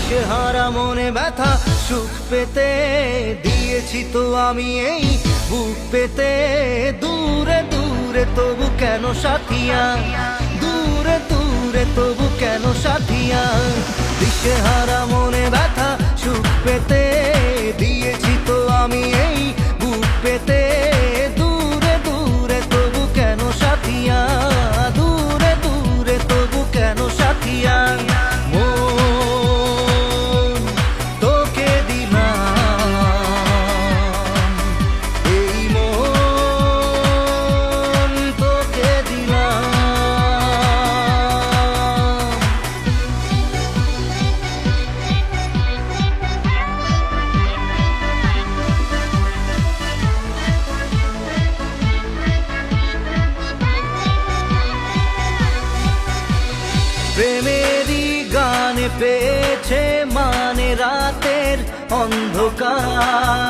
দিশেহারা মনে ব্যথা সুখ পেতে দিয়েছি তো আমি এই বুক পেতে। দূরে দূরে তবু কেন সাথিয়া, দূরে দূরে তবু কেন সাথিয়া। দিশেহারা মনে ব্যথা সুখ পেতে দিয়েছি তো আমি এই বুক পেতে। দূরে দূরে তবু কেন সাথিয়া, দূরে দূরে তবু কেন সাথিয়া। প্রেমেরই গানে পেয়েছে মানে রাতের অন্ধকার।